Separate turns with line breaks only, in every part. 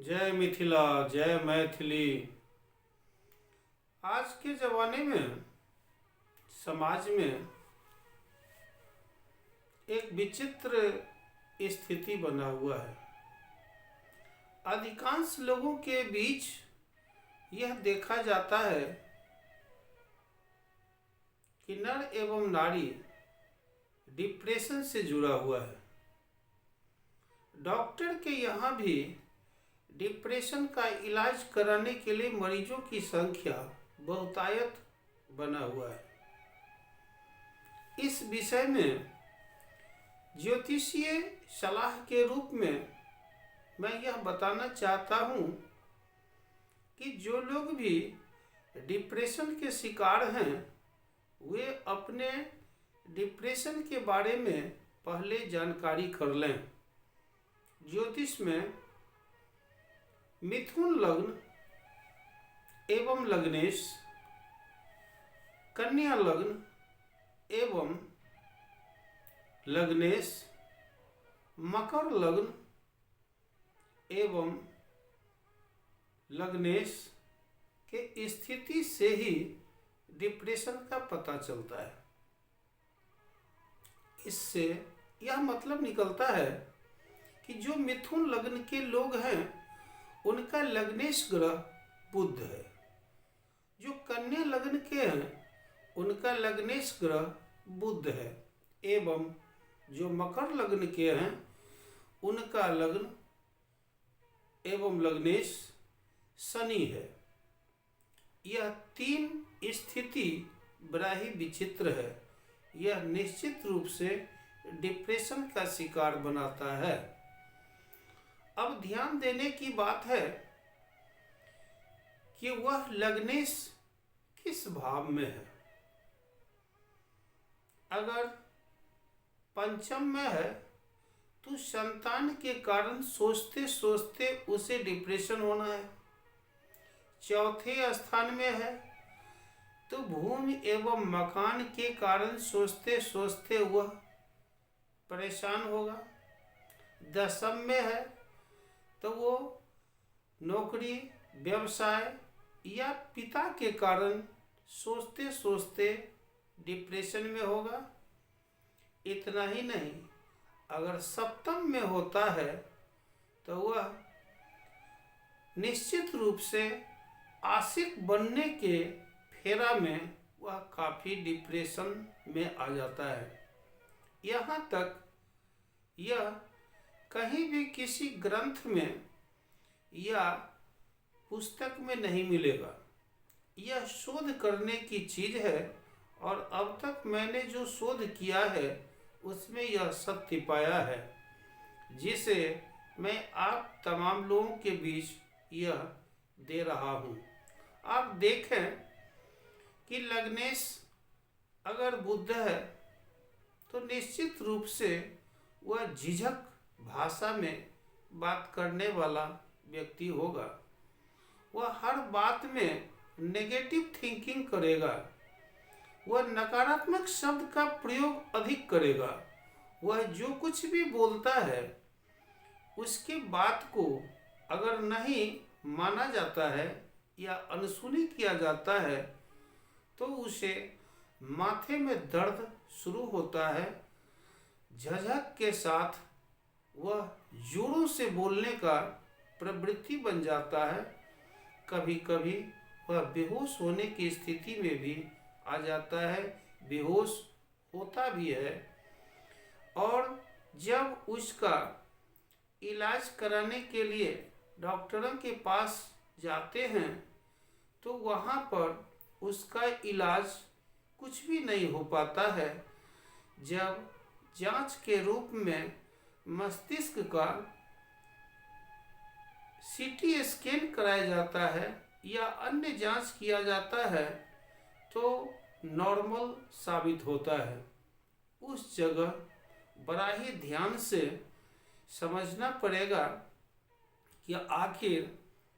जय मिथिला जय मैथिली। आज के ज़माने में समाज में एक विचित्र स्थिति बना हुआ है। अधिकांश लोगों के बीच यह देखा जाता है कि नर एवं नारी डिप्रेशन से जुड़ा हुआ है। डॉक्टर के यहाँ भी डिप्रेशन का इलाज कराने के लिए मरीजों की संख्या बहुतायत बना हुआ है। इस विषय में ज्योतिषीय सलाह के रूप में मैं यह बताना चाहता हूँ कि जो लोग भी डिप्रेशन के शिकार हैं वे अपने डिप्रेशन के बारे में पहले जानकारी कर लें। ज्योतिष में मिथुन लग्न एवं लग्नेश, कन्या लग्न एवं लग्नेश, मकर लग्न एवं लग्नेश के स्थिति से ही डिप्रेशन का पता चलता है। इससे यह मतलब निकलता है कि जो मिथुन लग्न के लोग हैं उनका लग्नेश ग्रह बुध है। जो कन्या लग्न के हैं उनका लग्नेश ग्रह बुध है एवं जो मकर लग्न के हैं उनका लग्न एवं लग्नेश शनि है। यह तीन स्थिति बड़ा ही विचित्र है। यह निश्चित रूप से डिप्रेशन का शिकार बनाता है। अब ध्यान देने की बात है कि वह लग्नेश किस भाव में है। अगर पंचम में है तो संतान के कारण सोचते सोचते उसे डिप्रेशन होना है। चौथे स्थान में है तो भूमि एवं मकान के कारण सोचते सोचते वह परेशान होगा। दशम में है तो वो नौकरी, व्यवसाय या पिता के कारण सोचते सोचते डिप्रेशन में होगा। इतना ही नहीं, अगर सप्तम में होता है तो वह निश्चित रूप से आशिक बनने के फेरा में वह काफ़ी डिप्रेशन में आ जाता है। यहाँ तक यह कहीं भी किसी ग्रंथ में या पुस्तक में नहीं मिलेगा। यह शोध करने की चीज़ है और अब तक मैंने जो शोध किया है उसमें यह सत्य पाया है, जिसे मैं आप तमाम लोगों के बीच यह दे रहा हूँ। आप देखें कि लग्नेश अगर बुध है तो निश्चित रूप से वह झिझक भाषा में बात करने वाला व्यक्ति होगा। वह हर बात में नेगेटिव थिंकिंग करेगा। वह नकारात्मक शब्द का प्रयोग अधिक करेगा। वह जो कुछ भी बोलता है उसके बात को अगर नहीं माना जाता है या अनसुनी किया जाता है तो उसे माथे में दर्द शुरू होता है। झझक के साथ वह जोरों से बोलने का प्रवृत्ति बन जाता है। कभी कभी वह बेहोश होने की स्थिति में भी आ जाता है, बेहोश होता भी है। और जब उसका इलाज कराने के लिए डॉक्टरों के पास जाते हैं तो वहाँ पर उसका इलाज कुछ भी नहीं हो पाता है। जब जांच के रूप में मस्तिष्क का सीटी स्कैन कराया जाता है या अन्य जांच किया जाता है तो नॉर्मल साबित होता है। उस जगह बड़ा ही ध्यान से समझना पड़ेगा कि आखिर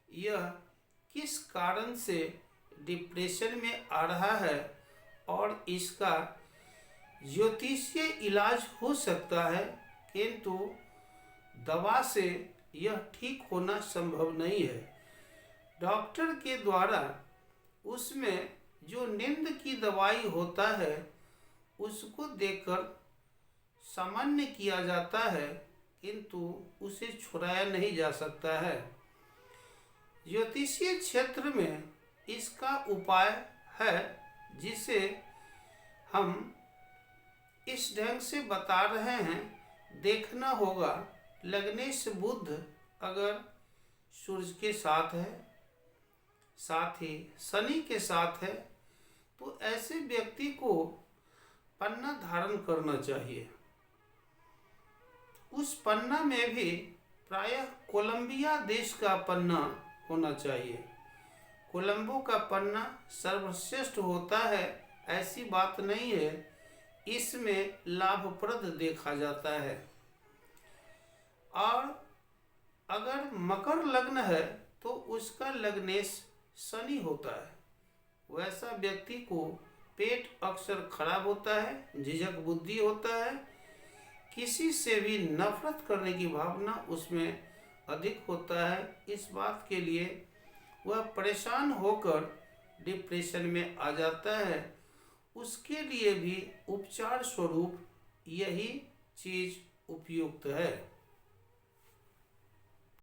यह किस कारण से डिप्रेशन में आ रहा है और इसका ज्योतिषीय इलाज हो सकता है, किंतु दवा से यह ठीक होना संभव नहीं है। डॉक्टर के द्वारा उसमें जो नींद की दवाई होता है उसको देकर सामान्य किया जाता है, किंतु उसे छुड़ाया नहीं जा सकता है। ज्योतिषीय क्षेत्र में इसका उपाय है, जिसे हम इस ढंग से बता रहे हैं। देखना होगा, लग्नेश बुध अगर सूर्य के साथ है, साथ ही शनि के साथ है, तो ऐसे व्यक्ति को पन्ना धारण करना चाहिए। उस पन्ना में भी प्रायः कोलंबिया देश का पन्ना होना चाहिए। कोलंबो का पन्ना सर्वश्रेष्ठ होता है, ऐसी बात नहीं है, इसमें लाभप्रद देखा जाता है। और अगर मकर लग्न है तो उसका लग्नेश शनि होता है। वैसा व्यक्ति को पेट अक्सर खराब होता है, झिझक बुद्धि होता है, किसी से भी नफरत करने की भावना उसमें अधिक होता है। इस बात के लिए वह परेशान होकर डिप्रेशन में आ जाता है। उसके लिए भी उपचार स्वरूप यही चीज उपयुक्त है।